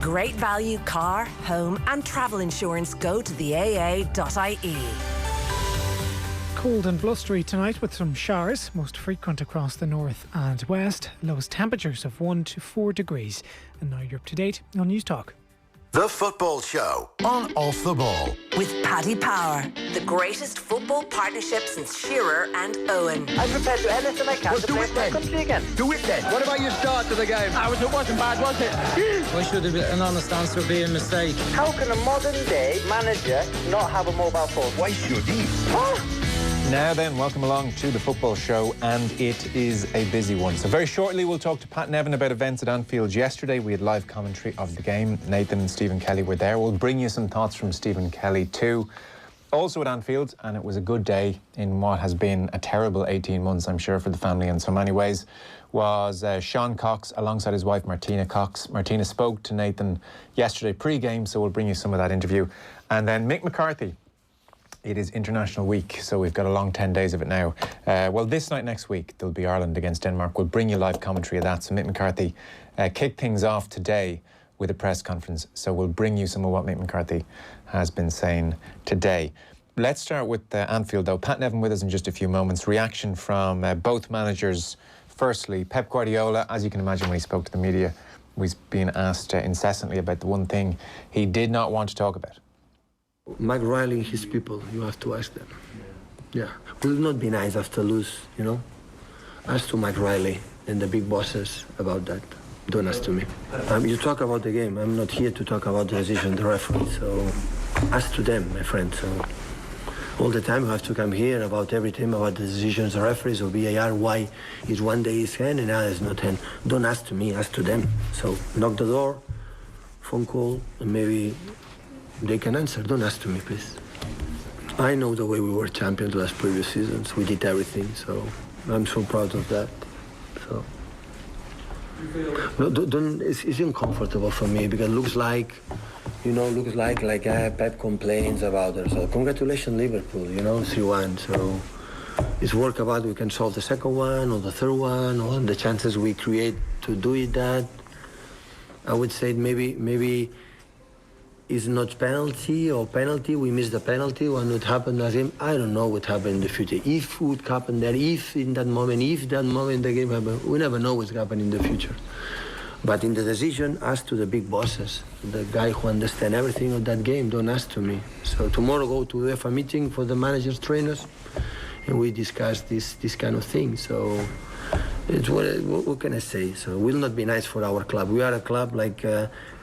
Great value car, home and travel insurance. Go to the AA.ie. Cold and blustery tonight with some showers, most frequent across the north and west. Lowest temperatures of 1 to 4 degrees. And now you're up to date on News Talk. The Football Show on Off the Ball. With Paddy Power, the greatest football partnership since Shearer and Owen. I'm prepared to do anything I can to play for my country again. Do it then. What about your start to the game? It wasn't bad, was it? Why should an honest answer be a mistake? How can a modern day manager not have a mobile phone? Why should he? Now then, welcome along to the Football Show, and it is a busy one. So very shortly we'll talk to Pat Nevin about events at Anfield yesterday. We had live commentary of the game. Nathan and Stephen Kelly were there. We'll bring you some thoughts from Stephen Kelly too. Also at Anfield, and it was a good day in what has been a terrible 18 months, I'm sure, for the family in so many ways, was Shawn Cox alongside his wife Martina Cox. Martina spoke to Nathan yesterday pre-game, so we'll bring you some of that interview. And then Mick McCarthy. It is International Week, so we've got a long 10 days of it now. Well, this night next week, there'll be Ireland against Denmark. We'll bring you live commentary of that. So Mick McCarthy kicked things off today with a press conference. So we'll bring you some of what Mick McCarthy has been saying today. Let's start with Anfield, though. Pat Nevin with us in just a few moments. Reaction from both managers. Firstly, Pep Guardiola, as you can imagine when he spoke to the media, was being asked incessantly about the one thing he did not want to talk about. Mike Riley and his people, you have to ask them. Yeah, will not be nice after lose, you know. Ask to Mike Riley and the big bosses about that. Don't ask to me. You talk about the game. I'm not here to talk about the decision, the referee. So ask to them, my friend. So all the time you have to come here about everything, about the decisions, the referees or VAR, why is one day his hand and others not hand. Don't ask to me, ask to them. So knock the door, phone call, and maybe they can answer. Don't ask to me, please. I know the way we were champions last previous seasons. We did everything, so I'm so proud of that. So no, it's uncomfortable for me because it looks like, you know, Pep complains about it. So congratulations, Liverpool, you know, 3-1. So it's work about we can solve the second one or the third one or the chances we create to do it. That I would say maybe. Is not penalty, we missed the penalty, what would happen as him, I don't know what happened in the future. If it would happen there, if that moment the game happened, we never know what's happening in the future. But in the decision, ask to the big bosses, the guy who understand everything of that game, don't ask to me. So tomorrow go to the UEFA meeting for the managers, trainers, and we discuss this kind of thing. So it's what can I say? So it will not be nice for our club. We are a club like,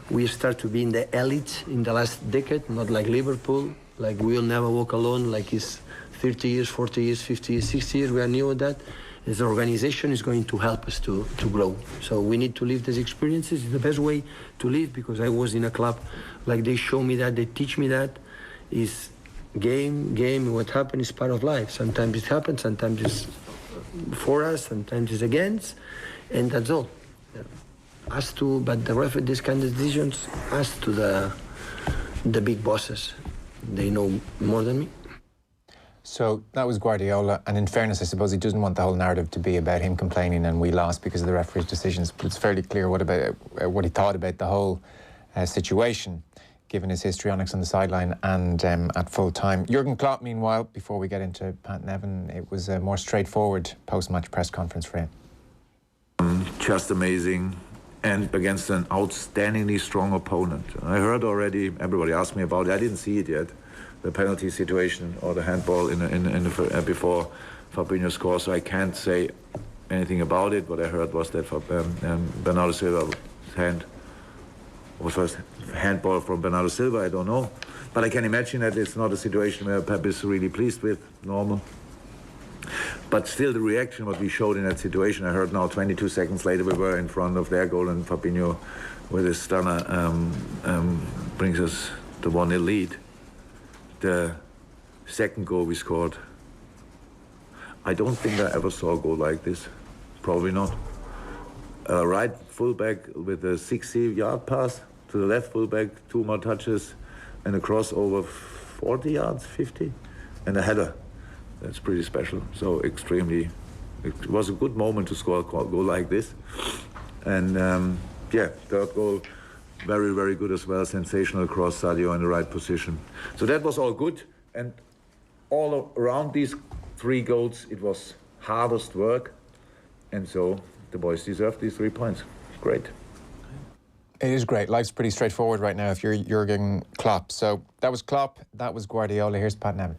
we start to be in the elite in the last decade, not like Liverpool. Like we will never walk alone, like it's 30 years, 40 years, 50 years, 60 years. We are new at that. As an organization is going to help us to grow. So we need to live these experiences. It's the best way to live because I was in a club, like they show me that, they teach me that. Is game, what happened is part of life. Sometimes it happens, sometimes it's for us, sometimes it's against, and that's all. But the referee, these kind of decisions, ask to the big bosses. They know more than me. So that was Guardiola, and in fairness, I suppose he doesn't want the whole narrative to be about him complaining and we lost because of the referee's decisions, but it's fairly clear what he thought about the whole situation, given his histrionics on the sideline and at full time. Jurgen Klopp, meanwhile, before we get into Pat Nevin, it was a more straightforward post-match press conference for him. Just amazing. And against an outstandingly strong opponent. I heard already, everybody asked me about it, I didn't see it yet, the penalty situation or the handball before Fabinho scored, so I can't say anything about it. What I heard was that Bernardo Silva's hand was first handball from Bernardo Silva, I don't know. But I can imagine that it's not a situation where Pep is really pleased with, normal. But still the reaction, what we showed in that situation, I heard now 22 seconds later we were in front of their goal and Fabinho with his stunner brings us the 1-0 lead. The second goal we scored, I don't think I ever saw a goal like this. Probably not. Right fullback with a 60-yard pass to the left fullback, 2 more touches and a cross over 40 yards, 50, and a header. That's pretty special. So it was a good moment to score a goal like this. And third goal, very, very good as well. Sensational cross, Sadio in the right position. So that was all good. And all around these 3 goals, it was hardest work. And so the boys deserve these 3 points. Great. It is great. Life's pretty straightforward right now if you're Jurgen Klopp. So that was Klopp, that was Guardiola. Here's Pat Nevin.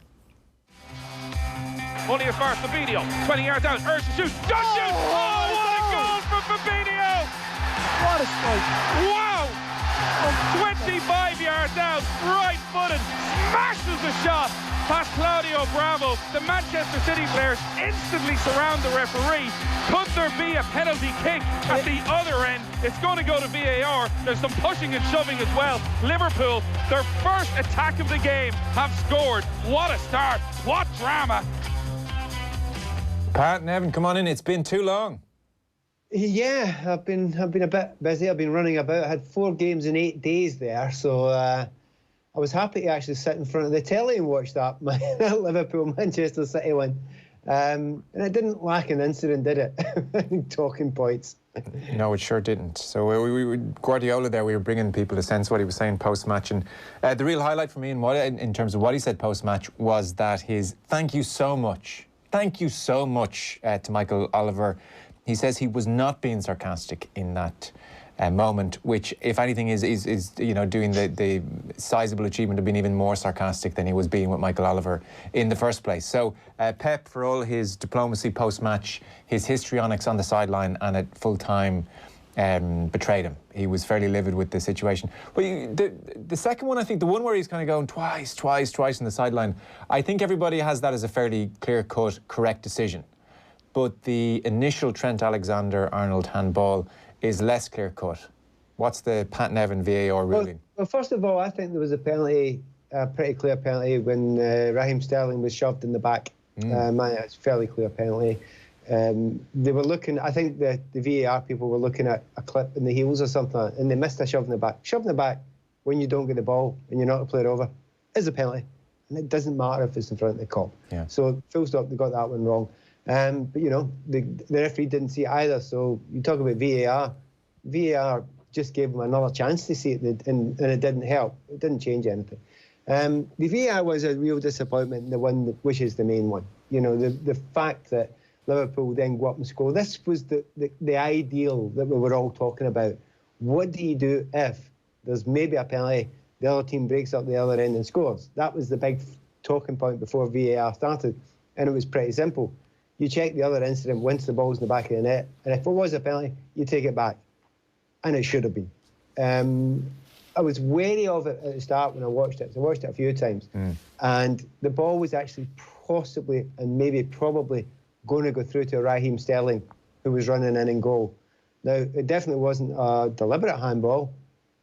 Only as far as Fabinho, 20 yards out, urge to shoot, don't shoot! Oh, what a goal from Fabinho! What a strike! Wow! From 25 yards out, right-footed, smashes the shot past Claudio Bravo. The Manchester City players instantly surround the referee. Could there be a penalty kick at the other end? It's going to go to VAR. There's some pushing and shoving as well. Liverpool, their first attack of the game, have scored. What a start! What drama! Pat, Nevin, come on in. It's been too long. Yeah, I've been a bit busy. I've been running about. I had 4 games in 8 days there, so I was happy to actually sit in front of the telly and watch that Liverpool-Manchester City one. And it didn't lack an incident, did it? Talking points. No, it sure didn't. So we Guardiola there, we were bringing people a sense of what he was saying post-match. And the real highlight for me in terms of what he said post-match was that his thank you so much to Michael Oliver. He says he was not being sarcastic in that moment, which, if anything, is doing the sizable achievement of being even more sarcastic than he was being with Michael Oliver in the first place. So Pep, for all his diplomacy post-match, his histrionics on the sideline and at full-time betrayed him. He was fairly livid with the situation. But the second one, I think, the one where he's kind of going twice on the sideline, I think everybody has that as a fairly clear-cut, correct decision. But the initial Trent Alexander-Arnold handball is less clear-cut. What's the Pat Nevin VAR ruling? Well, first of all, I think there was a penalty, a pretty clear penalty when Raheem Sterling was shoved in the back. It's a fairly clear penalty. They were looking, I think the VAR people were looking at a clip in the heels or something, and they missed a shove in the back. Shove in the back when you don't get the ball and you're not to play it over is a penalty. And it doesn't matter if it's in front of the cop. Yeah. So, full stop, they got that one wrong. But, you know, the referee didn't see it either. So, you talk about VAR. VAR just gave them another chance to see it, and it didn't help. It didn't change anything. The VAR was a real disappointment, the one which is the main one. You know, the fact that Liverpool then go up and score. This was the ideal that we were all talking about. What do you do if there's maybe a penalty, the other team breaks up the other end and scores? That was the big talking point before VAR started, and it was pretty simple. You check the other incident once the ball's in the back of the net, and if it was a penalty, you take it back. And it should have been. I was wary of it at the start when I watched it. So I watched it a few times. And the ball was actually possibly and maybe probably going to go through to Raheem Sterling, who was running in goal. Now, it definitely wasn't a deliberate handball,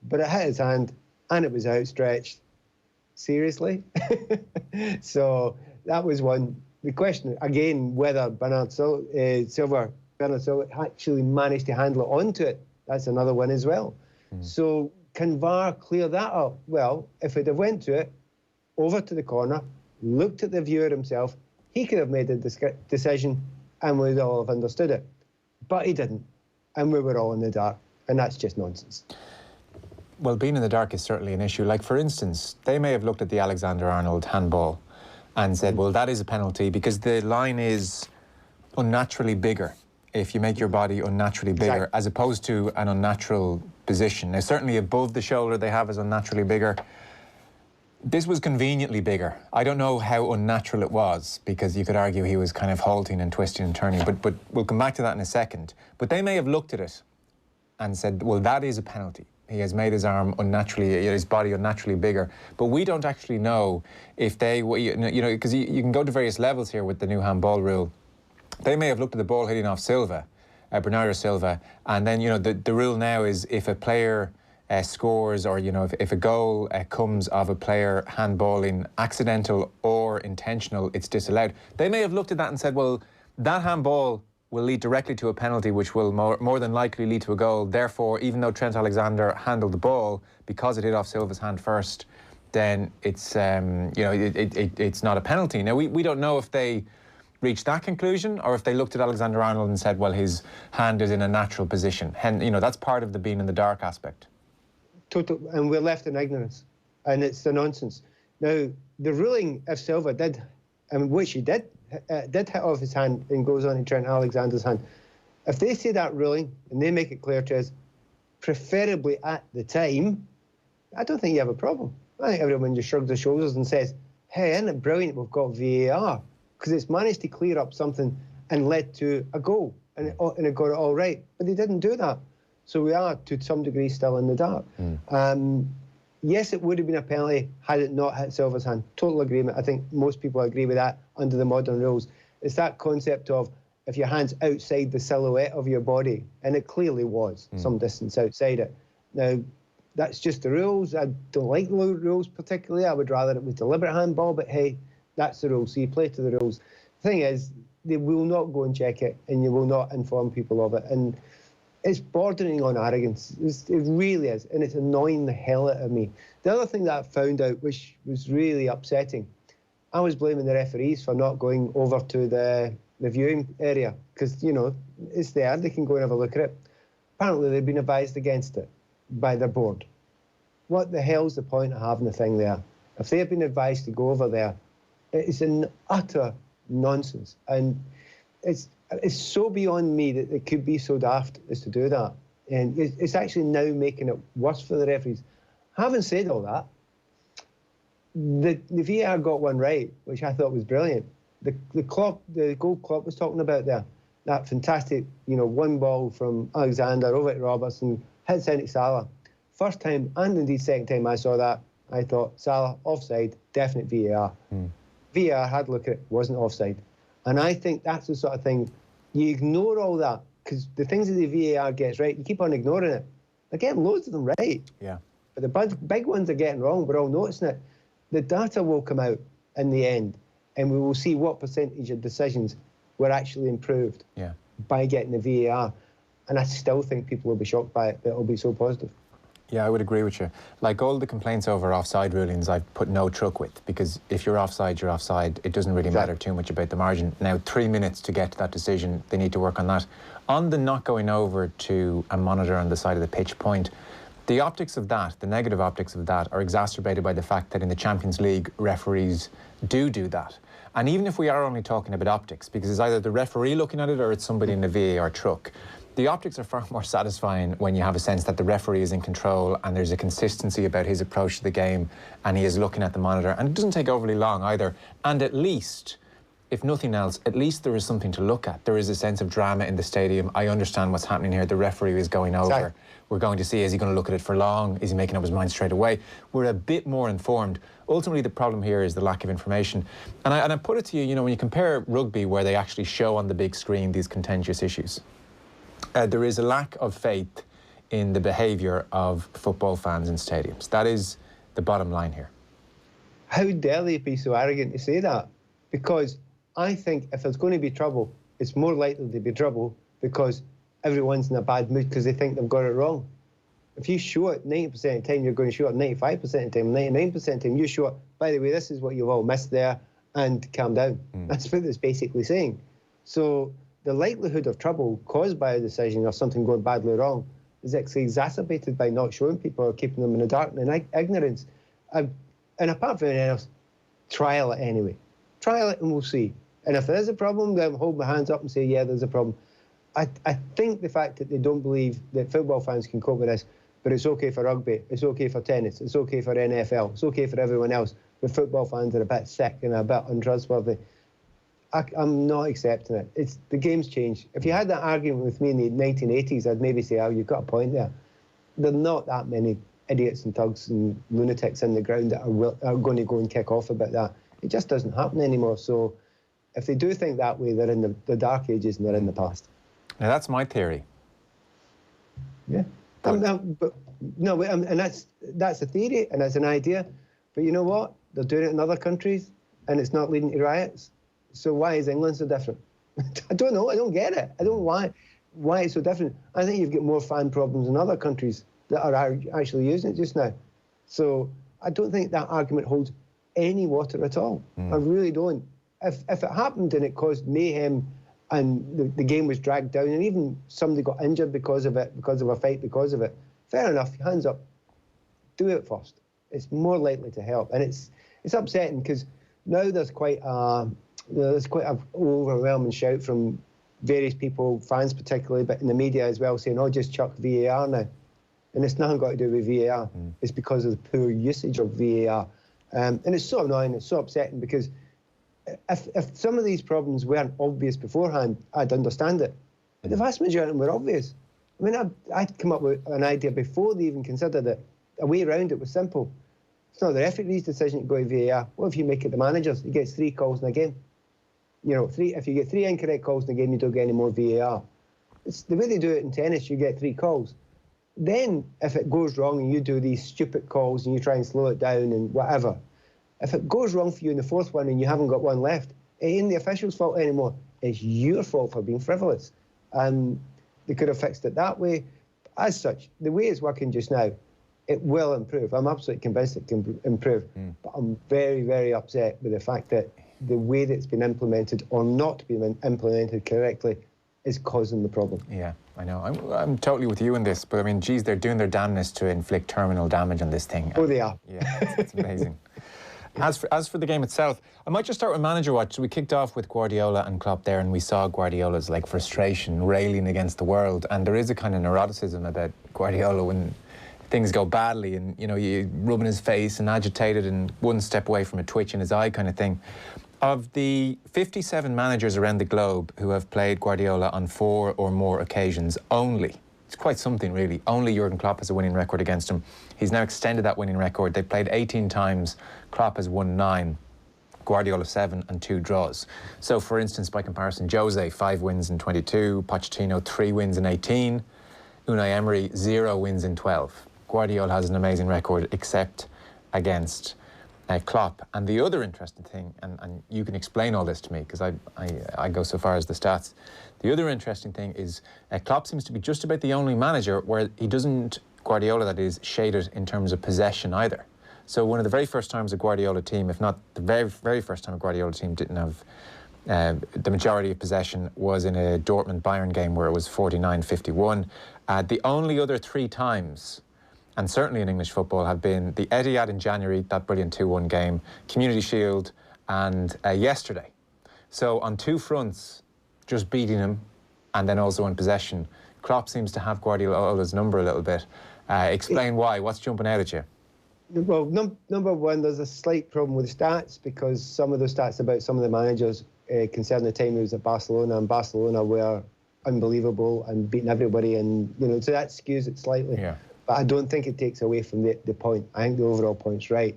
but it hit his hand and it was outstretched. Seriously? So that was one. The question, again, whether Bernard Silva actually managed to handle it onto it, that's another one as well. So can VAR clear that up? Well, if it had went to it, over to the corner, looked at the viewer himself, he could have made a decision and we'd all have understood it. But he didn't. And we were all in the dark. And that's just nonsense. Well, being in the dark is certainly an issue. Like, for instance, they may have looked at the Alexander-Arnold handball and said, well, that is a penalty because the line is unnaturally bigger if you make your body unnaturally bigger, as opposed to an unnatural position. Now, certainly above the shoulder they have is unnaturally bigger. This was conveniently bigger. I don't know how unnatural it was, because you could argue he was kind of halting and twisting and turning, but we'll come back to that in a second. But they may have looked at it and said, well, that is a penalty. He has made his arm unnaturally, his body unnaturally bigger. But we don't actually know if they, you know, because you can go to various levels here with the new handball rule. They may have looked at the ball hitting off Silva, Bernardo Silva, and then, you know, the rule now is if a player scores, or, you know, if a goal comes of a player handballing, accidental or intentional, it's disallowed. They may have looked at that and said, well, that handball will lead directly to a penalty, which will more than likely lead to a goal. Therefore, even though Trent Alexander handled the ball, because it hit off Silva's hand first, then it's you know, it's not a penalty. Now, we don't know if they reached that conclusion or if they looked at Alexander-Arnold and said, well, his hand is in a natural position. You know, that's part of the being in the dark aspect. total, and we're left in ignorance, and it's the nonsense. Now, the ruling, if Silva did, and which he did hit off his hand and goes on to Trent Alexander's hand, if they say that ruling and they make it clear to us, preferably at the time, I don't think you have a problem. I think everyone just shrugs their shoulders and says, hey, isn't it brilliant we've got VAR? Because it's managed to clear up something and led to a goal, and it got it all right. But they didn't do that. So we are, to some degree, still in the dark. Yes, it would have been a penalty had it not hit Silva's hand. Total agreement. I think most people agree with that under the modern rules. It's that concept of if your hand's outside the silhouette of your body, and it clearly was some distance outside it. Now, that's just the rules. I don't like the rules particularly. I would rather it was deliberate handball, but hey, that's the rules, so you play to the rules. The thing is, they will not go and check it, and you will not inform people of it. And it's bordering on arrogance. It really is, and it's annoying the hell out of me. The other thing that I found out, which was really upsetting, I was blaming the referees for not going over to the viewing area, because, you know, it's there, they can go and have a look at it. Apparently they've been advised against it by their board. What the hell's the point of having the thing there? If they've been advised to go over there, it's an utter nonsense. And it's so beyond me that it could be so daft as to do that. And it's actually now making it worse for the referees. Having said all that, the VAR got one right, which I thought was brilliant. The goal Klopp was talking about there, that fantastic, you know, one ball from Alexander over to Robertson, hits into Salah. First time, and indeed second time I saw that, I thought, Salah, offside, definite VAR. VAR had a look at it, wasn't offside. And I think that's the sort of thing, you ignore all that, because the things that the VAR gets right, you keep on ignoring it. They're getting loads of them right. Yeah. But the big ones are getting wrong, we're all noticing it. The data will come out in the end, and we will see what percentage of decisions were actually improved by getting the VAR. And I still think people will be shocked by it, that it'll be so positive. Yeah, I would agree with you. Like all the complaints over offside rulings, I've put no truck with, because if you're offside, you're offside. It doesn't really matter too much about the margin. Now, 3 minutes to get to that decision, they need to work on that. On the not going over to a monitor on the side of the pitch point, the optics of that, the negative optics of that, are exacerbated by the fact that in the Champions League, referees do that. And even if we are only talking about optics, because it's either the referee looking at it or it's somebody in the VAR truck, the optics are far more satisfying when you have a sense that the referee is in control and there's a consistency about his approach to the game and he is looking at the monitor. And it doesn't take overly long either. And at least, if nothing else, at least there is something to look at. There is a sense of drama in the stadium. I understand what's happening here. The referee is going over. Sorry. We're going to see, is he going to look at it for long? Is he making up his mind straight away? We're a bit more informed. Ultimately, the problem here is the lack of information. And I put it to you, you know, when you compare rugby, where they actually show on the big screen these contentious issues, there is a lack of faith in the behaviour of football fans in stadiums. That is the bottom line here. How dare they be so arrogant to say that? Because I think if there's going to be trouble, it's more likely to be trouble because everyone's in a bad mood because they think they've got it wrong. If you show it 90% of the time, you're going to show it 95% of the time, 99% of the time, you show it, by the way, this is what you've all missed there, and calm down. That's what it's basically saying. So the likelihood of trouble caused by a decision or something going badly wrong is actually exacerbated by not showing people or keeping them in the dark and in ignorance. And apart from anything else, trial it anyway. Trial it and we'll see. And if there is a problem, then hold my hands up and say, yeah, there's a problem. I think the fact that they don't believe that football fans can cope with this, but it's okay for rugby, it's okay for tennis, it's okay for NFL, it's okay for everyone else, but football fans are a bit sick and a bit untrustworthy. I'm not accepting it. It's the game's changed. If you had that argument with me in the 1980s, I'd maybe say, oh, you've got a point there. There are not that many idiots and thugs and lunatics in the ground that are going to go and kick off about that. It just doesn't happen anymore. So if they do think that way, they're in the dark ages and they're in the past. Now, that's my theory. Yeah. And that's a theory and that's an idea. But you know what? They're doing it in other countries and it's not leading to riots. So why is England so different? I don't know. I don't get it. I don't know why it's so different. I think you've got more fan problems in other countries that are actually using it just now. So I don't think that argument holds any water at all. I really don't. If it happened and it caused mayhem and the game was dragged down and even somebody got injured because of it, because of a fight because of it, fair enough, hands up. do it first. It's more likely to help, and it's upsetting because now there's quite an overwhelming shout from various people, fans particularly, but in the media as well, saying, "Oh, just chuck VAR now," and it's nothing got to do with VAR. It's because of the poor usage of VAR, and it's so annoying. It's so upsetting because if some of these problems weren't obvious beforehand, I'd understand it. But the vast majority of them were obvious. I mean, I'd come up with an idea before they even considered it. A way around it was simple. It's not the referee's decision to go to VAR. What if you make it the manager's? He gets 3 calls in a game. You know, if you get 3 incorrect calls in a game, you don't get any more VAR. It's the way they do it in tennis. You get 3 calls. Then, if it goes wrong and you do these stupid calls and you try and slow it down and whatever, if it goes wrong for you in the 4th one and you haven't got one left, it ain't the official's fault anymore. It's your fault for being frivolous. And they could have fixed it that way. As such, the way it's working just now, it will improve. I'm absolutely convinced it can improve. But I'm very, very upset with the fact that the way that it's been implemented or not being implemented correctly is causing the problem. Yeah, I know. I'm totally with you in this, but I mean, geez, they're doing their damnedest to inflict terminal damage on this thing. Oh, they are. Yeah, it's amazing. As for the game itself, I might just start with manager watch. So we kicked off with Guardiola and Klopp there, and we saw Guardiola's like frustration railing against the world. And there is a kind of neuroticism about Guardiola when things go badly, and you know, you rubbing his face and agitated and one step away from a twitch in his eye kind of thing. Of the 57 managers around the globe who have played Guardiola on 4 or more occasions, it's quite something really, only Jurgen Klopp has a winning record against him. He's now extended that winning record. They played 18 times, Klopp has won 9, Guardiola 7 and 2 draws. So for instance, by comparison, Jose 5 wins in 22, Pochettino 3 wins in 18, Unai Emery 0 wins in 12. Guardiola has an amazing record except against Klopp. And the other interesting thing, and you can explain all this to me because I go so far as the stats. The other interesting thing is Klopp seems to be just about the only manager where he doesn't, Guardiola that is, shaded in terms of possession either. So one of the very first times a Guardiola team, if not the very, very first time a Guardiola team didn't have the majority of possession was in a Dortmund-Bayern game where it was 49-51. The only other 3 times, and certainly in English football, have been the Etihad in January, that brilliant 2-1 game, Community Shield, and yesterday. So on 2 fronts, just beating him, and then also in possession. Klopp seems to have Guardiola's number a little bit. Explain why. What's jumping out at you? Well, number one, there's a slight problem with the stats because some of the stats about some of the managers concerning the time he was at Barcelona, and Barcelona were unbelievable and beating everybody, and you know, so that skews it slightly. Yeah. But I don't think it takes away from the point. I think the overall point's right,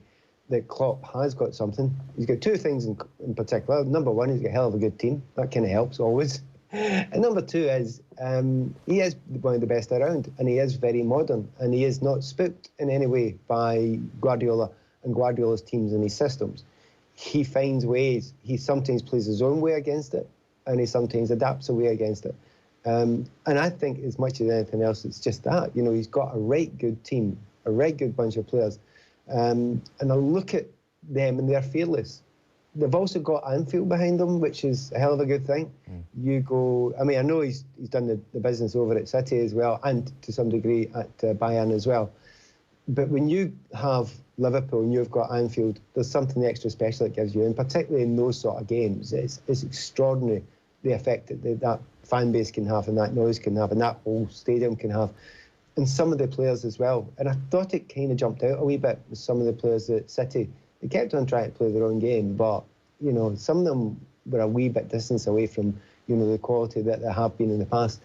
that Klopp has got something. He's got 2 things in particular. Number one, he's got a hell of a good team. That kind of helps always. And number 2 is he is one of the best around, and he is very modern, and he is not spooked in any way by Guardiola and Guardiola's teams and his systems. He finds ways. He sometimes plays his own way against it, and he sometimes adapts a way against it. And I think as much as anything else, it's just that. You know, he's got a right good team, a right good bunch of players. And I look at them and they're fearless. They've also got Anfield behind them, which is a hell of a good thing. You go, I mean, I know he's done the business over at City as well, and to some degree at Bayern as well. But when you have Liverpool and you've got Anfield, there's something extra special it gives you, and particularly in those sort of games, it's extraordinary the effect that fan base can have, and that noise can have, and that whole stadium can have, and some of the players as well. And I thought it kind of jumped out a wee bit with some of the players at City. They kept on trying to play their own game, but you know, some of them were a wee bit distance away from, you know, the quality that they have been in the past.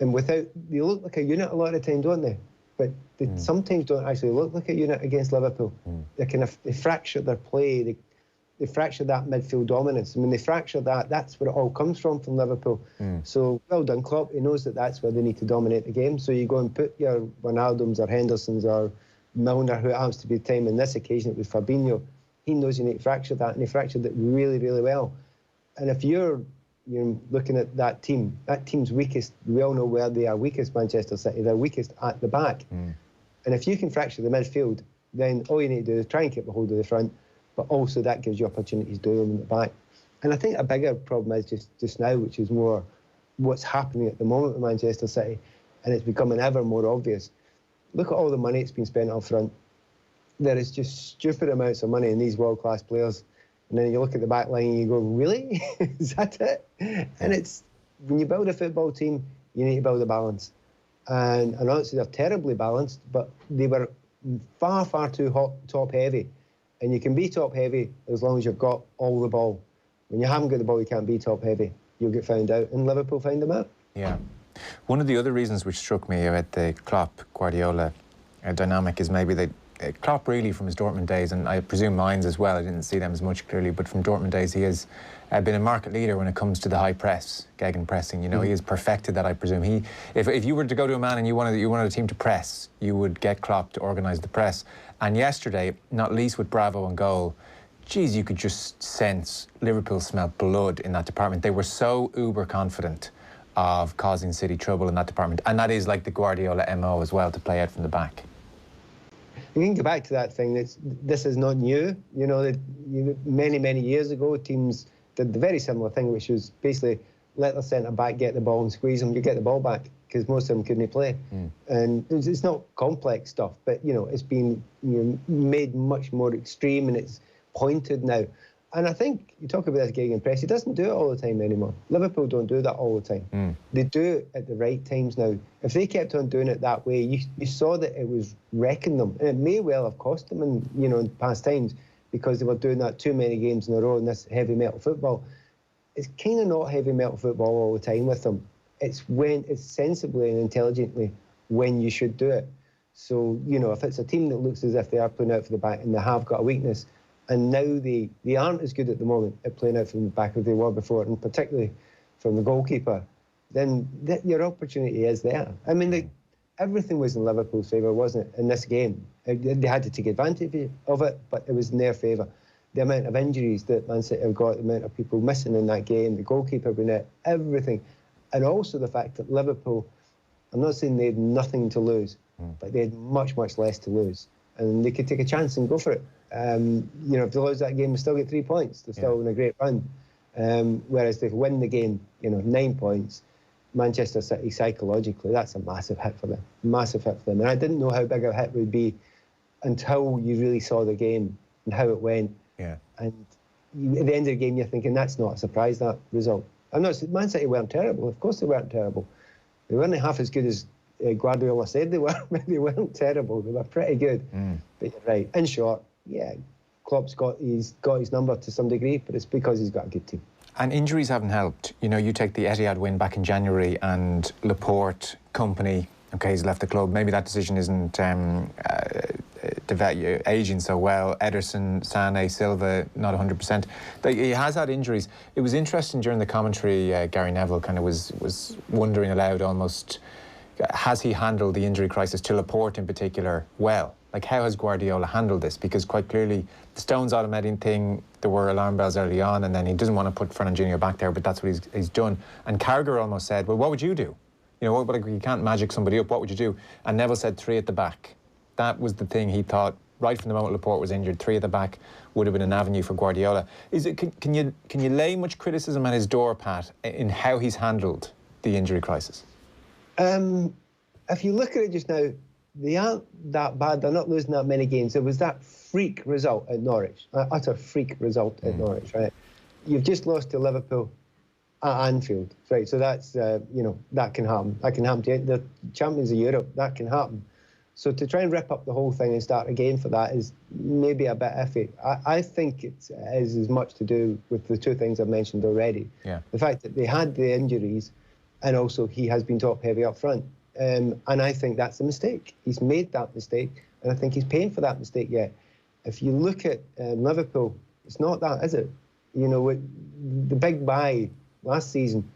And they look like a unit a lot of the time, don't they? But they sometimes don't actually look like a unit against Liverpool. They fracture their play. They fracture that midfield dominance. I mean, they fracture that. That's where it all comes from Liverpool. So well done, Klopp. He knows that that's where they need to dominate the game. So you go and put your Ronaldos or Hendersons or Milner, who happens to be the time in this occasion it was Fabinho. He knows you need to fracture that, and he fractured it really, really well. And if you're looking at that team's weakest, we all know where they are weakest, Manchester City. They're weakest at the back. And if you can fracture the midfield, then all you need to do is try and keep a hold of the front, but also that gives you opportunities to do them in the back. And I think a bigger problem is just now, which is more what's happening at the moment with Manchester City, and it's becoming ever more obvious. Look at all the money that's been spent up front. there is just stupid amounts of money in these world-class players. And then you look at the back line and you go, really? Is that it? And it's, when you build a football team, you need to build a balance. And honestly, they're terribly balanced, but they were far, far too top-heavy. And you can be top-heavy as long as you've got all the ball. When you haven't got the ball, you can't be top-heavy. You'll get found out, and Liverpool found them out. Yeah. One of the other reasons which struck me about the Klopp-Guardiola dynamic is maybe that Klopp really, from his Dortmund days, and I presume mine's as well, I didn't see them as much clearly, but from Dortmund days he has been a market leader when it comes to the high press, gegenpressing. You know, he has perfected that, I presume. If you were to go to a man and you wanted a team to press, you would get Klopp to organise the press. And yesterday, not least with Bravo and goal, geez, you could just sense Liverpool smelled blood in that department. They were so uber confident of causing City trouble in that department. And that is like the Guardiola MO as well, to play out from the back. You can go back to that thing. This is not new. You know, many, many years ago, teams did the very similar thing, which was basically let the centre-back get the ball and squeeze them. You get the ball back, because most of them couldn't play. And it's not complex stuff, but, you know, it's been made much more extreme, and it's pointed now. And I think you talk about this gegenpress, he doesn't do it all the time anymore. Liverpool don't do that all the time. They do it at the right times now. If they kept on doing it that way, you saw that it was wrecking them. And it may well have cost them in past times, because they were doing that too many games in a row in this heavy metal football. It's kind of not heavy metal football all the time with them. It's sensibly and intelligently when you should do it. So, you know, if it's a team that looks as if they are playing out for the back and they have got a weakness, and now they aren't as good at the moment at playing out from the back as they were before, and particularly from the goalkeeper, then your opportunity is there. I mean, everything was in Liverpool's favour, wasn't it, in this game? They had to take advantage of it, but it was in their favour. The amount of injuries that Man City have got, the amount of people missing in that game, the goalkeeper being out, everything. And also the fact that Liverpool, I'm not saying they had nothing to lose, but they had much, much less to lose. And they could take a chance and go for it. You know, if they lose that game, they still get 3 points. They're still in a great run. Whereas if they win the game, 9 points, Manchester City psychologically, that's a massive hit for them. Massive hit for them. And I didn't know how big a hit would be until you really saw the game and how it went. Yeah. And at the end of the game, you're thinking, that's not a surprise, that result. I'm not saying Man City weren't terrible. Of course they weren't terrible. They weren't half as good as Guardiola said they were. They weren't terrible. They were pretty good. But you're right. In short, yeah, Klopp's got his number to some degree, but it's because he's got a good team. And injuries haven't helped. You know, you take the Etihad win back in January, and Laporte, Company, OK, he's left the club. Maybe that decision isn't aging so well. Ederson, Sané, Silva, not 100%. He has had injuries. It was interesting during the commentary, Gary Neville kind of was wondering aloud almost, has he handled the injury crisis to Laporte in particular well? Like, how has Guardiola handled this? Because quite clearly, the Stones automating thing, there were alarm bells early on, and then he doesn't want to put Fernandinho back there, but that's what he's done. And Carragher almost said, well, what would you do? You know, like, you can't magic somebody up, what would you do? And Neville said 3 at the back. That was the thing he thought, right from the moment Laporte was injured, 3 at the back would have been an avenue for Guardiola. Can you lay much criticism at his door, Pat, in how he's handled the injury crisis? If you look at it just now, they aren't that bad. They're not losing that many games. There was that freak result at Norwich, utter freak result at Norwich, right? You've just lost to Liverpool at Anfield, right? So that's, that can happen. That can happen to you. The champions of Europe, that can happen. So to try and rip up the whole thing and start again for that is maybe a bit iffy. I think it is as much to do with the 2 things I've mentioned already. Yeah. The fact that they had the injuries, and also he has been top-heavy up front. And I think that's a mistake. He's made that mistake, and I think he's paying for that mistake yet. If you look at Liverpool, it's not that, is it? You know, the big buy last season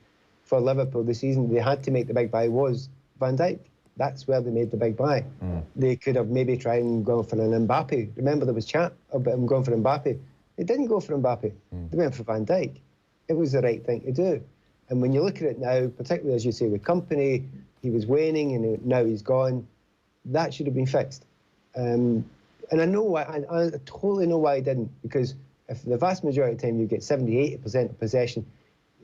for Liverpool, the season they had to make the big buy was Van Dijk. That's where they made the big buy. They could have maybe tried and gone for an Mbappe. Remember, there was chat about him going for Mbappe. They didn't go for Mbappe. They went for Van Dijk. It was the right thing to do. And when you look at it now, particularly, as you say, with Company, he was waning and now he's gone. That should have been fixed. And I know why. I totally know why he didn't, because if the vast majority of the time you get 70-80% of possession,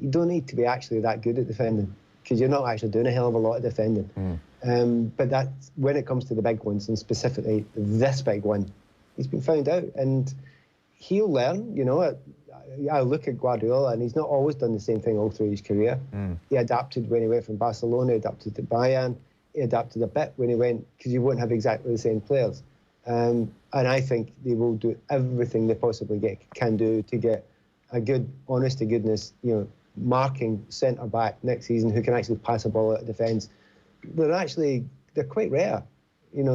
you don't need to be actually that good at defending, because you're not actually doing a hell of a lot of defending. But that's when it comes to the big ones, and specifically this big one, He's been found out, and he'll learn. You know, I look at Guardiola, and he's not always done the same thing all through his career. He adapted when he went from Barcelona, he adapted to Bayern, he adapted a bit when he went, because you won't have exactly the same players. And I think they will do everything they possibly can do to get a good, honest to goodness, you know, marking centre back next season who can actually pass a ball out of defence. They're quite rare, you know,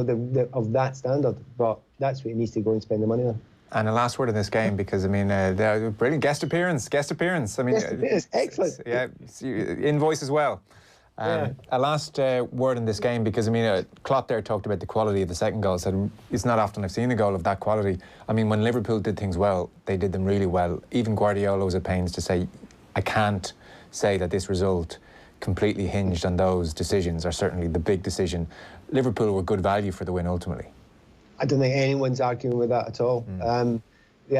of that standard. But that's what he needs to go and spend the money on. And a last word in this game, because I mean, they're brilliant guest appearance. I mean, guest appearance, excellent. Yeah, invoice as well. A last word in this game, because I mean, Klopp there talked about the quality of the second goal. Said it's not often I've seen a goal of that quality. I mean, when Liverpool did things well, they did them really well. Even Guardiola was at pains to say, I can't say that this result completely hinged on those decisions, or certainly the big decision. Liverpool were good value for the win ultimately. I don't think anyone's arguing with that at all. They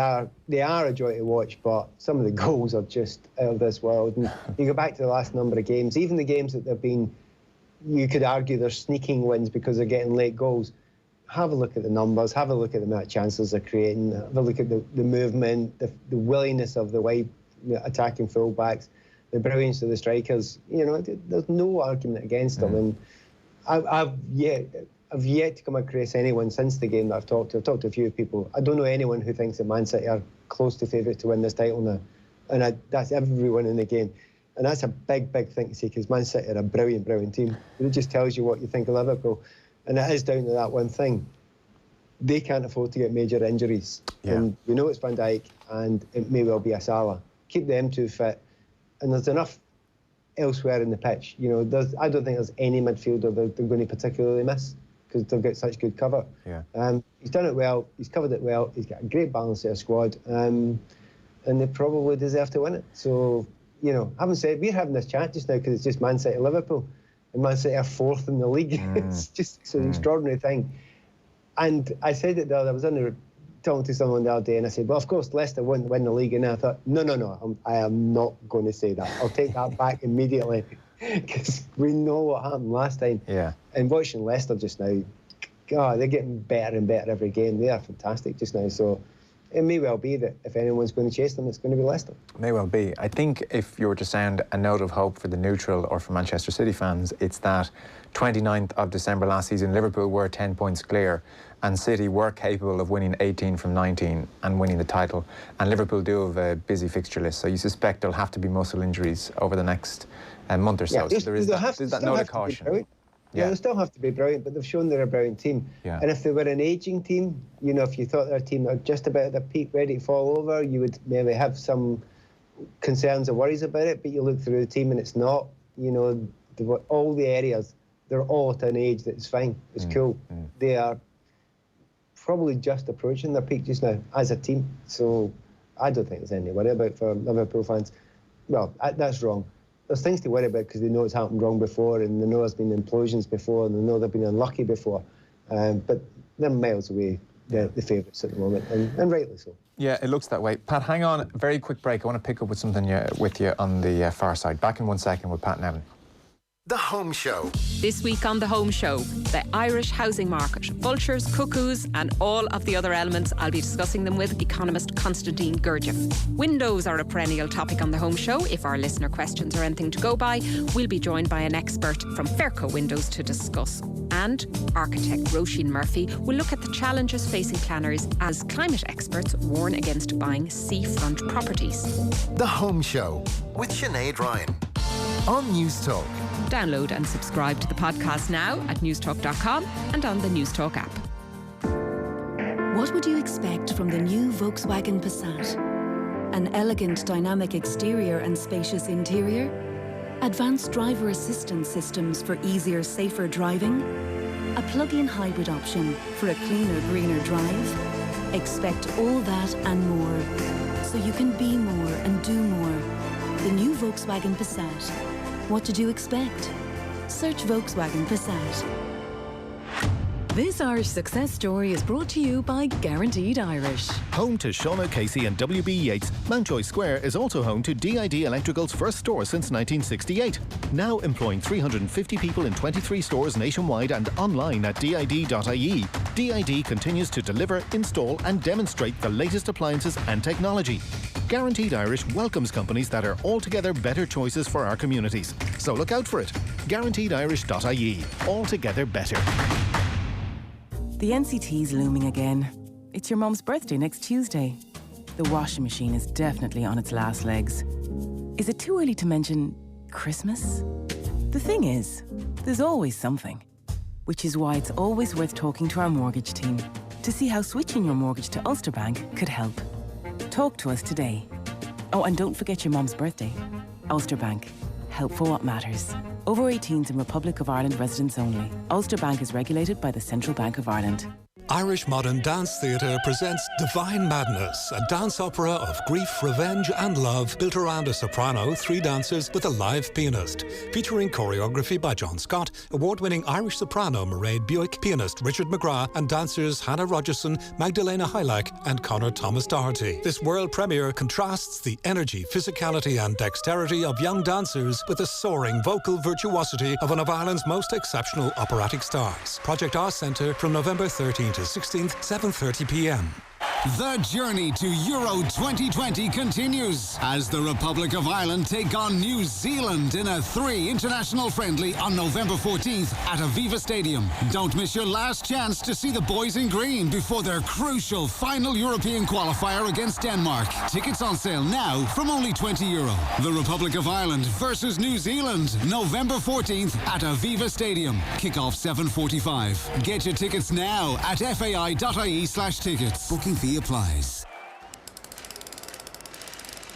are a joy to watch, but some of the goals are just out of this world. And you go back to the last number of games, even the games that they've been, you could argue they're sneaking wins because they're getting late goals. Have a look at the numbers, have a look at the amount of chances they're creating, have a look at the movement, the willingness of the wide attacking fullbacks, the brilliance of the strikers. You know, there's no argument against them. And I've yet to come across anyone since the game that I've talked to. I've talked to a few people. I don't know anyone who thinks that Man City are close to favourites to win this title now. And that's everyone in the game. And that's a big, big thing to say, because Man City are a brilliant, brilliant team. It just tells you what you think of Liverpool. And it is down to that one thing. They can't afford to get major injuries. Yeah. And we know it's Van Dijk, and it may well be a Salah. Keep them two fit. And there's enough elsewhere in the pitch. You know, I don't think there's any midfielder they're going to particularly miss, because they've got such good cover. Yeah. He's done it well, he's covered it well, he's got a great balance of a squad, and they probably deserve to win it. So, you know, having said, we're having this chat just now because it's just Man City Liverpool, and Man City are fourth in the league. It's just an extraordinary thing. And I said it the other, I was talking to someone the other day, and I said, well, of course, Leicester won't win the league. And I thought, no, I am not going to say that. I'll take that back immediately, because we know what happened last time. Yeah. And watching Leicester just now, God, they're getting better and better every game. They are fantastic just now. So it may well be that if anyone's going to chase them, it's going to be Leicester. May well be. I think if you were to sound a note of hope for the neutral or for Manchester City fans, it's that 29th of December last season, Liverpool were 10 points clear, and City were capable of winning 18 from 19 and winning the title. And Liverpool do have a busy fixture list, so you suspect there'll have to be muscle injuries over the next month or so. Yeah, so there is that note of caution. Yeah, they still have to be brilliant, but they've shown they're a brilliant team. Yeah. And if they were an ageing team, you know, if you thought they're a team that are just about at their peak, ready to fall over, you would maybe have some concerns or worries about it. But you look through the team and it's not. You know, all the areas, they're all at an age that's fine. It's cool. They are probably just approaching their peak just now as a team. So I don't think there's any to worry about for Liverpool fans. Well, that's wrong. There's things to worry about because they know it's happened wrong before, and they know there's been implosions before, and they know they've been unlucky before. But they're miles away, the favourites at the moment, and rightly so. Yeah, it looks that way. Pat, hang on, very quick break. I want to pick up with something with you on the far side. Back in 1 second with Pat Nevin. The Home Show. This week on The Home Show, the Irish housing market, vultures, cuckoos and all of the other elements. I'll be discussing them with economist Constantine Gurdjieff. Windows are a perennial topic on The Home Show. If our listener questions are anything to go by, we'll be joined by an expert from Fairco Windows to discuss. And architect Roisin Murphy will look at the challenges facing planners as climate experts warn against buying seafront properties. The Home Show with Sinead Ryan on News Talk. Download and subscribe to the podcast now at newstalk.com and on the News Talk app. What would you expect from the new Volkswagen Passat? An elegant dynamic exterior and spacious interior? Advanced driver assistance systems for easier, safer driving? A plug-in hybrid option for a cleaner, greener drive? Expect all that and more, so you can be more and do more. The new Volkswagen Passat. What did you expect? Search Volkswagen Passat. This Irish success story is brought to you by Guaranteed Irish. Home to Shawn O'Casey and W.B. Yates, Mountjoy Square is also home to DID Electrical's first store since 1968. Now employing 350 people in 23 stores nationwide and online at did.ie. DID continues to deliver, install and demonstrate the latest appliances and technology. Guaranteed Irish welcomes companies that are altogether better choices for our communities. So look out for it. Guaranteedirish.ie. Altogether better. The NCT's looming again. It's your mum's birthday next Tuesday. The washing machine is definitely on its last legs. Is it too early to mention Christmas? The thing is, there's always something. Which is why it's always worth talking to our mortgage team to see how switching your mortgage to Ulster Bank could help. Talk to us today. Oh, and don't forget your mum's birthday. Ulster Bank. Help for what matters. Over 18s in Republic of Ireland residents only. Ulster Bank is regulated by the Central Bank of Ireland. Irish Modern Dance Theatre presents Divine Madness, a dance opera of grief, revenge and love built around a soprano, 3 dancers with a live pianist. Featuring choreography by John Scott, award-winning Irish soprano Mairead Buick, pianist Richard McGrath and dancers Hannah Rogerson, Magdalena Hylack and Conor Thomas Doherty. This world premiere contrasts the energy, physicality and dexterity of young dancers with the soaring vocal virtuosity of one of Ireland's most exceptional operatic stars. Project R Centre from November 13 to 16th, 7:30 p.m. The journey to Euro 2020 continues as the Republic of Ireland take on New Zealand in a 3 international friendly on November 14th at Aviva Stadium. Don't miss your last chance to see the boys in green before their crucial final European qualifier against Denmark. Tickets on sale now from only €20. The Republic of Ireland versus New Zealand, November 14th at Aviva Stadium. Kickoff 7:45. Get your tickets now at fai.ie/tickets. Booking fee applies.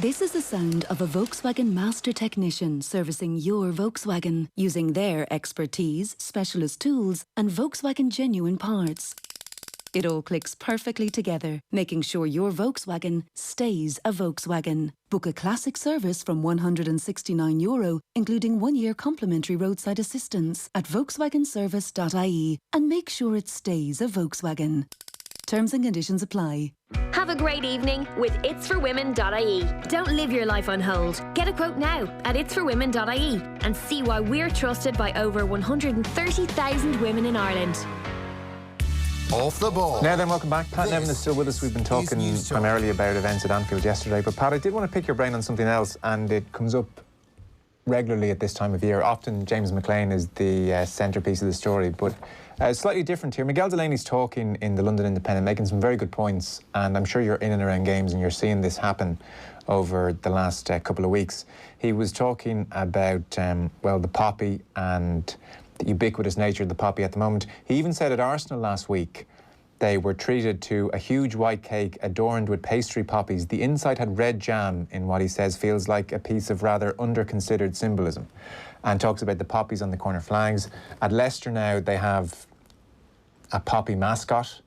This is the sound of a Volkswagen master technician servicing your Volkswagen using their expertise, specialist tools, and Volkswagen genuine parts. It all clicks perfectly together, making sure your Volkswagen stays a Volkswagen. Book a classic service from €169, including 1-year complimentary roadside assistance at volkswagenservice.ie, and make sure it stays a Volkswagen. Terms and conditions apply. Have a great evening with itsforwomen.ie. Don't live your life on hold. Get a quote now at itsforwomen.ie and see why we're trusted by over 130,000 women in Ireland. Off the ball. Now then, welcome back. Pat Nevin is still with us. We've been talking primarily about events at Anfield yesterday, but Pat, I did want to pick your brain on something else, and it comes up regularly at this time of year. Often James McLean is the centrepiece of the story, but slightly different here. Miguel Delaney's talking in the London Independent, making some very good points, and I'm sure you're in and around games and you're seeing this happen over the last couple of weeks. He was talking about, well, the poppy and the ubiquitous nature of the poppy at the moment. He even said at Arsenal last week they were treated to a huge white cake adorned with pastry poppies. The inside had red jam in what he says feels like a piece of rather under-considered symbolism, and talks about the poppies on the corner flags. At Leicester now they have a poppy mascot.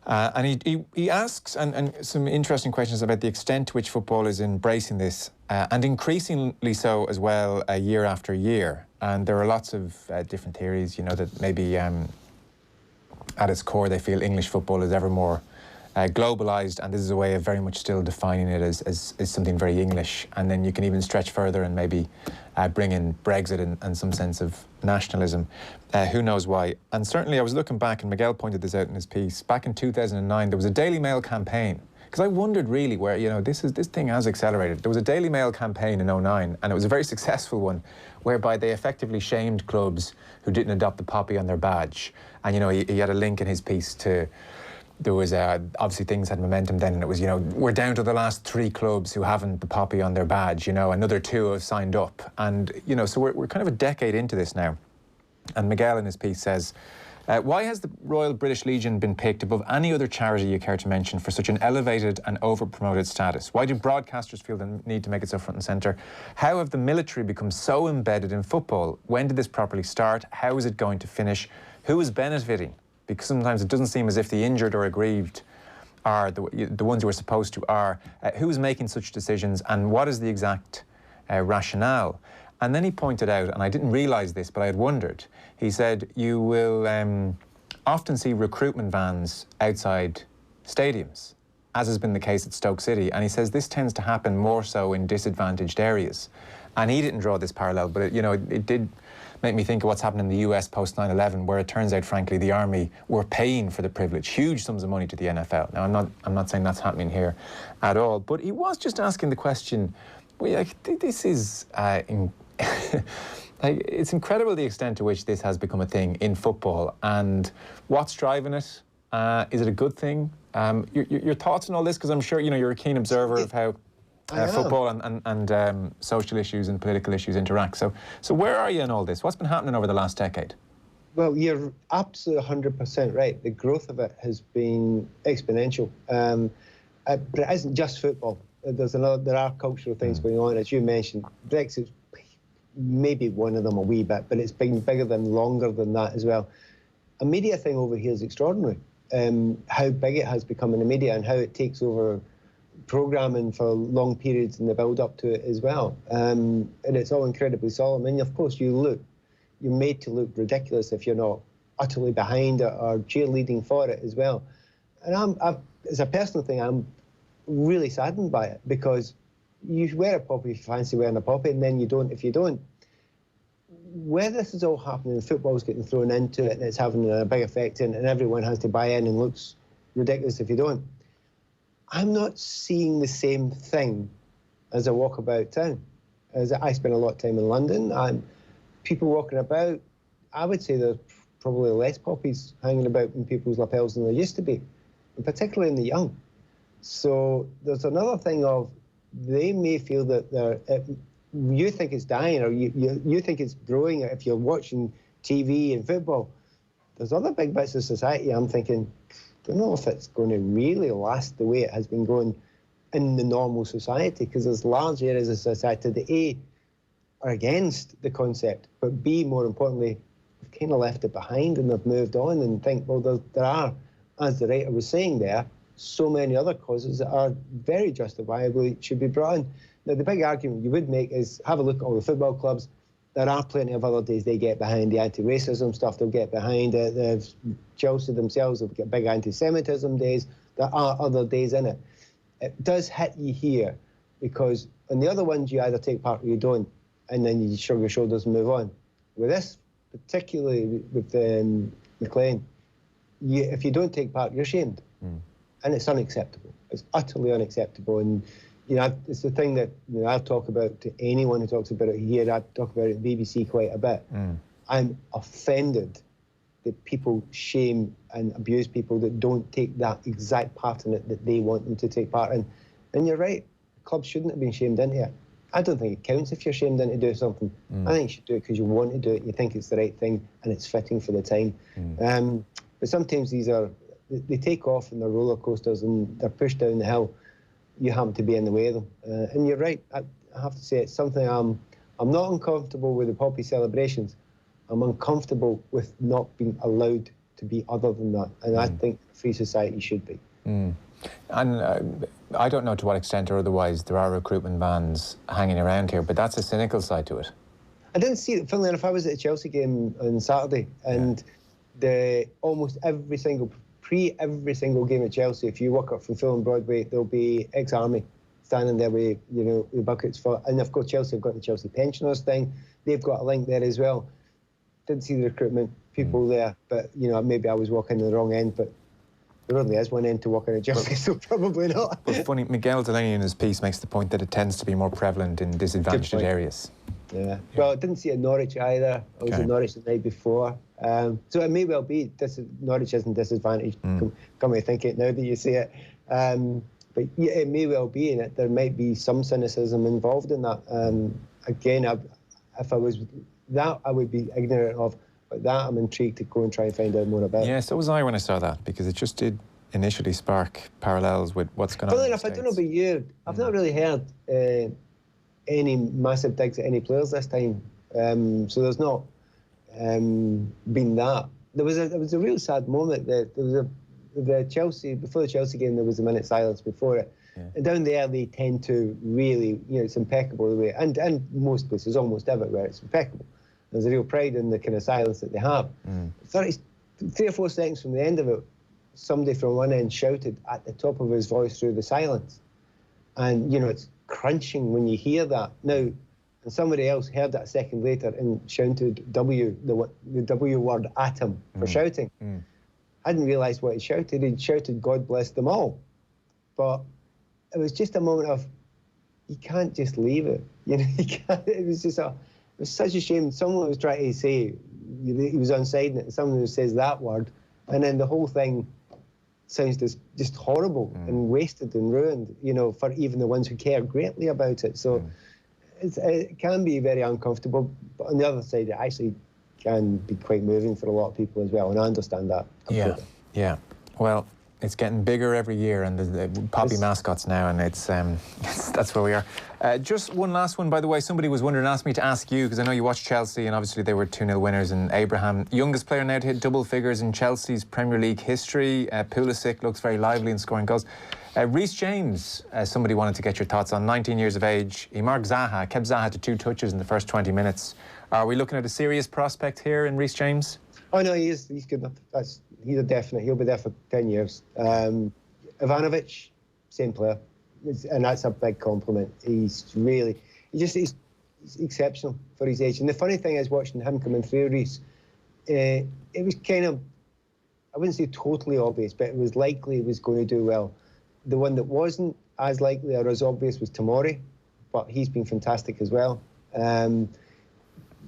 And he asks and some interesting questions about the extent to which football is embracing this, and increasingly so as well year after year. And there are lots of different theories, you know, that maybe at its core they feel English football is ever more globalised, and this is a way of very much still defining it as something very English. And then you can even stretch further and maybe bring in Brexit and some sense of nationalism. Who knows why? And certainly I was looking back, and Miguel pointed this out in his piece, back in 2009 there was a Daily Mail campaign, because I wondered really where, you know, this thing has accelerated. There was a Daily Mail campaign in 2009, and it was a very successful one, whereby they effectively shamed clubs who didn't adopt the poppy on their badge. And, you know, he had a link in his piece to, there was obviously things had momentum then, and it was, you know, we're down to the last 3 clubs who haven't the poppy on their badge, you know, another 2 have signed up. And, you know, so we're kind of a decade into this now. And Miguel in his piece says, why has the Royal British Legion been picked above any other charity you care to mention for such an elevated and over-promoted status? Why do broadcasters feel the need to make it so front and centre? How have the military become so embedded in football? When did this properly start? How is it going to finish? Who is benefiting? Because sometimes it doesn't seem as if the injured or aggrieved are the ones who are supposed to are. Who is making such decisions, and what is the exact rationale? And then he pointed out, and I didn't realise this, but I had wondered, he said, you will often see recruitment vans outside stadiums, as has been the case at Stoke City. And he says this tends to happen more so in disadvantaged areas. And he didn't draw this parallel, but it did make me think of what's happened in the US post 9/11, where it turns out, frankly, the army were paying for the privilege, huge sums of money to the NFL. Now, I'm not saying that's happening here at all, but he was just asking the question. Well, this is it's incredible the extent to which this has become a thing in football, and what's driving it. Is it a good thing? Your thoughts on all this, because I'm sure you're a keen observer of how football and social issues and political issues interact. So where are you in all this? What's been happening over the last decade? Well, you're absolutely 100% right. The growth of it has been exponential. But it isn't just football. There are cultural things going on, as you mentioned. Brexit's maybe one of them a wee bit, but it's been bigger than longer than that as well. A media thing over here is extraordinary. How big it has become in the media and how it takes over programming for long periods in the build-up to it as well. And it's all incredibly solemn. And of course, you're made to look ridiculous if you're not utterly behind it or cheerleading for it as well. And as a personal thing, I'm really saddened by it, because you wear a poppy if you fancy wearing a poppy, and then you don't if you don't. Where this is all happening, football's getting thrown into it, and it's having a big effect, and everyone has to buy in and looks ridiculous if you don't. I'm not seeing the same thing as I walk about town. As I spend a lot of time in London, and people walking about, I would say there's probably less poppies hanging about in people's lapels than there used to be, and particularly in the young. So there's another thing of, they may feel that you think it's dying, or you think it's growing if you're watching TV and football. There's other big bits of society I'm thinking, I don't know if it's going to really last the way it has been going in the normal society, because there's large areas of society that A, are against the concept, but B, more importantly, have kind of left it behind and they've moved on and think, well, there are, as the writer was saying there, so many other causes that are very justifiably should be brought in. Now, the big argument you would make is, have a look at all the football clubs. There are plenty of other days they get behind. The anti-racism stuff, they'll get behind it. Chelsea themselves have got big anti-Semitism days. There are other days in it. It does hit you here, because on the other ones, you either take part or you don't, and then you shrug your shoulders and move on. With this, particularly with McLean, if you don't take part, you're shamed. And it's unacceptable. It's utterly unacceptable. And it's the thing that I talk about to anyone who talks about it here. I talk about it at BBC quite a bit. I'm offended that people shame and abuse people that don't take that exact part in it that they want them to take part in. And you're right, clubs shouldn't have been shamed into it. I don't think it counts if you're shamed into doing something. I think you should do it because you want to do it, you think it's the right thing, and it's fitting for the time. But sometimes they take off in their roller coasters and they're pushed down the hill. You happen to be in the way of them. And you're right, I have to say, it's something I'm not uncomfortable with the poppy celebrations. I'm uncomfortable with not being allowed to be other than that. And I think free society should be. And I don't know to what extent or otherwise there are recruitment vans hanging around here, but that's a cynical side to it. I didn't see it. Funnily enough, I was at a Chelsea game on Saturday, and almost every single game at Chelsea, if you walk up from Fulham Broadway, there'll be ex-army standing there with with buckets for. And of course, Chelsea have got the Chelsea pensioners thing. They've got a link there as well. Didn't see the recruitment people there, but maybe I was walking the wrong end. But there only is one end to walk in at Chelsea, so probably not. But funny, Miguel Delaney in his piece makes the point that it tends to be more prevalent in disadvantaged areas. Yeah. Well, I didn't see it in Norwich either. I was in Norwich the night before. So it may well be Norwich isn't disadvantaged. Come to think it now that you say it. But yeah, it may well be in it. There might be some cynicism involved in that. Again, if I was that, I would be ignorant of. But that, I'm intrigued to go and try and find out more about. Yeah, so was I when I saw that, because it just did initially spark parallels with what's going on. Funnily enough, I don't know about you. I've not really heard any massive digs at any players this time. So there's not been that. There was a real sad moment. There was before the Chelsea game, there was a minute silence before it. And down there, they tend to really, it's impeccable the way, and most places, almost everywhere, it's impeccable. There's a real pride in the kind of silence that they have. 3 or 4 seconds from the end of it, somebody from one end shouted at the top of his voice through the silence. And, you know, it's crunching when you hear that. Now, and somebody else heard that a second later and shouted the W word at him for shouting. I didn't realise what he shouted. He'd shouted, "God bless them all." But it was just a moment of, you can't just leave it. You know, you can't, it was such a shame. Someone was trying to say he was onside it, and someone who says that word, and then the whole thing sounds just horrible and wasted and ruined, you know, for even the ones who care greatly about it. So it can be very uncomfortable, but on the other side, it actually can be quite moving for a lot of people as well, and I understand that completely. Yeah. Well, it's getting bigger every year, and the poppy mascots now, and it's that's where we are. Just one last one, by the way. Somebody was wondering, asked me to ask you, because I know you watched Chelsea, and obviously they were 2-0 winners, and Abraham, youngest player now to hit double figures in Chelsea's Premier League history. Pulisic looks very lively in scoring goals. Reece James, somebody wanted to get your thoughts on, 19 years of age. He marked Zaha, kept Zaha to 2 touches in the first 20 minutes. Are we looking at a serious prospect here in Reece James? Oh, no, he's good enough. He's a definite. He'll be there for 10 years. Ivanovic, same player. And that's a big compliment. He's exceptional for his age. And the funny thing is, watching him coming through, Reece, it was kind of, I wouldn't say totally obvious, but it was likely he was going to do well. The one that wasn't as likely or as obvious was Tomori, but he's been fantastic as well.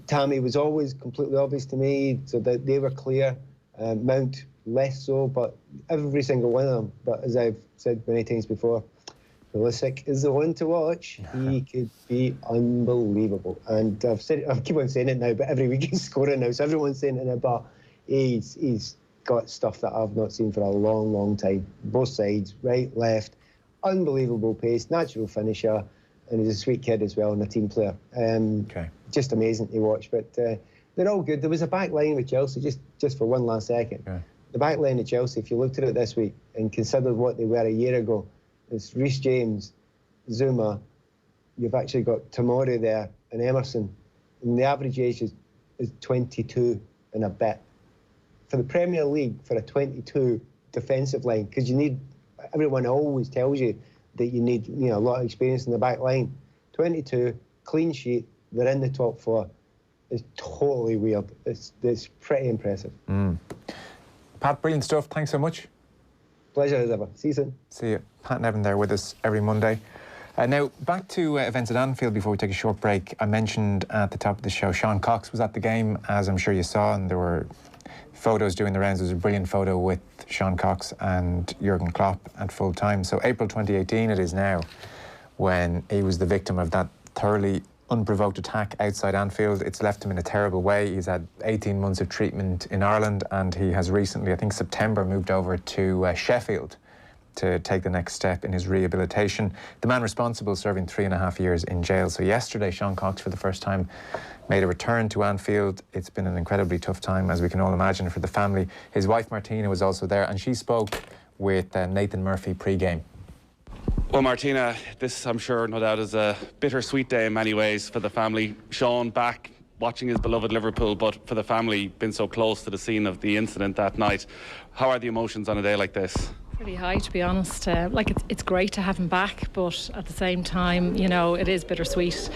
Tammy was always completely obvious to me, so that they were clear. Mount less so, but every single one of them. But as I've said many times before, Pulisic is the one to watch. He could be unbelievable. And I keep on saying it now, but every week he's scoring now, so everyone's saying it now, but he's got stuff that I've not seen for a long, long time. Both sides, right, left, unbelievable pace, natural finisher, and he's a sweet kid as well and a team player. Just amazing to watch. But they're all good. There was a back line with Chelsea, just for one last second. The back line of Chelsea, if you looked at it this week and considered what they were a year ago, it's Reece James, Zuma, you've actually got Tomori there and Emerson. And the average age is 22 and a bit. For the Premier League, for a 22 defensive line, because everyone always tells you that you need a lot of experience in the back line. 22, clean sheet, they're in the top 4. It's totally weird. It's pretty impressive. Pat, brilliant stuff. Thanks so much. Pleasure as ever. See you soon. See you. Pat Nevin there with us every Monday. Now, back to events at Anfield before we take a short break. I mentioned at the top of the show, Shawn Cox was at the game, as I'm sure you saw, and there were photos doing the rounds. There was a brilliant photo with Shawn Cox and Jurgen Klopp at full time. So April 2018 it is now, when he was the victim of that thoroughly unprovoked attack outside Anfield. It's left him in a terrible way. He's had 18 months of treatment in Ireland, and he has recently, I think September, moved over to Sheffield to take the next step in his rehabilitation. The man responsible serving 3.5 years in jail. So yesterday, Shawn Cox, for the first time, made a return to Anfield. It's been an incredibly tough time, as we can all imagine, for the family. His wife, Martina, was also there, and she spoke with Nathan Murphy pre-game. Well, Martina, this, I'm sure, no doubt, is a bittersweet day in many ways for the family. Shawn back watching his beloved Liverpool, but for the family, been so close to the scene of the incident that night. How are the emotions on a day like this? Pretty high, to be honest. It's great to have him back, but at the same time, it is bittersweet.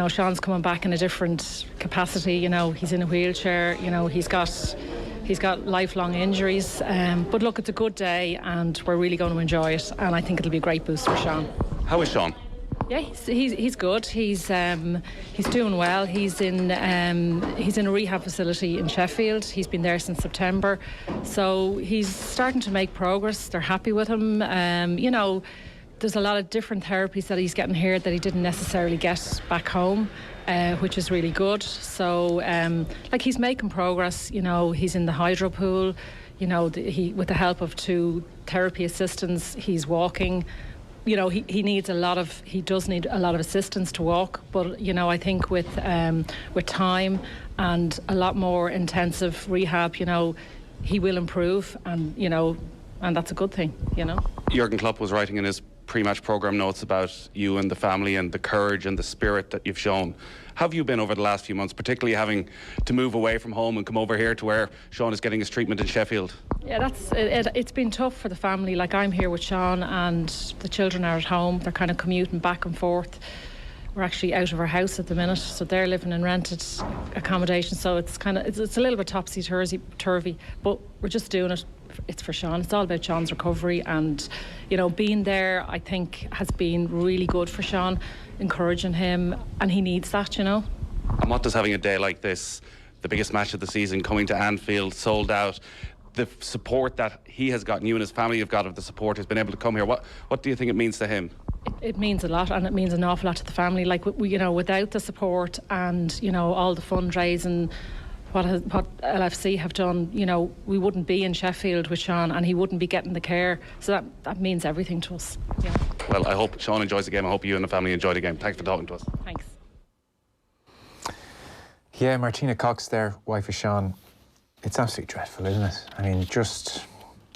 Shawn's coming back in a different capacity. He's in a wheelchair. He's got lifelong injuries. But look, it's a good day, and we're really going to enjoy it. And I think it'll be a great boost for Shawn. How is Shawn? Yeah, he's good. He's doing well. He's in a rehab facility in Sheffield. He's been there since September, so he's starting to make progress. They're happy with him. There's a lot of different therapies that he's getting here that he didn't necessarily get back home, which is really good. So, he's making progress. He's in the hydro pool. With the help of 2 therapy assistants, he's walking. He does need a lot of assistance to walk, but I think with time and a lot more intensive rehab, he will improve, and that's a good thing. Jurgen Klopp was writing in his pre-match programme notes about you and the family and the courage and the spirit that you've shown. How have you been over the last few months, particularly having to move away from home and come over here to where Shawn is getting his treatment in Sheffield? Yeah, it's been tough for the family. Like, I'm here with Shawn and the children are at home. They're kind of commuting back and forth. We're actually out of our house at the minute, so they're living in rented accommodation. So it's a little bit topsy-turvy, but we're just doing it. It's for Shawn. It's all about Shawn's recovery, and being there, I think, has been really good for Shawn, encouraging him, and he needs that. And what does having a day like this, the biggest match of the season, coming to Anfield, sold out, the support that he has gotten, you and his family have got of the support, has been able to come here, what do you think it means to him? It means a lot, and it means an awful lot to the family. Like, without the support and all the fundraising, what LFC have done, we wouldn't be in Sheffield with Shawn, and he wouldn't be getting the care. So that means everything to us. Yeah. Well, I hope Shawn enjoys the game. I hope you and the family enjoy the game. Thanks for talking to us. Thanks. Yeah, Martina Cox there, wife of Shawn. It's absolutely dreadful, isn't it? I mean, just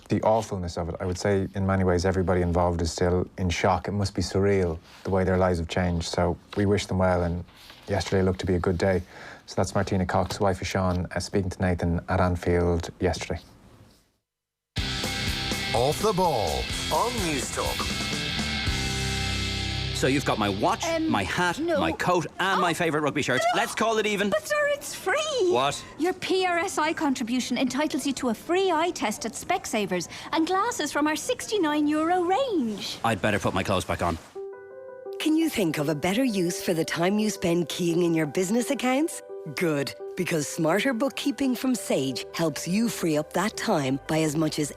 the awfulness of it. I would say in many ways everybody involved is still in shock. It must be surreal the way their lives have changed. So we wish them well, and yesterday looked to be a good day. So that's Martina Cox, wife of Shawn, speaking to Nathan at Anfield yesterday. Off the ball on News Talk. So you've got my watch, my hat, my coat and my favourite rugby shirt. No. Let's call it even. But sir, it's free. What? Your PRSI contribution entitles you to a free eye test at Specsavers and glasses from our €69 range. I'd better put my clothes back on. Can you think of a better use for the time you spend keying in your business accounts? Good, because smarter bookkeeping from Sage helps you free up that time by as much as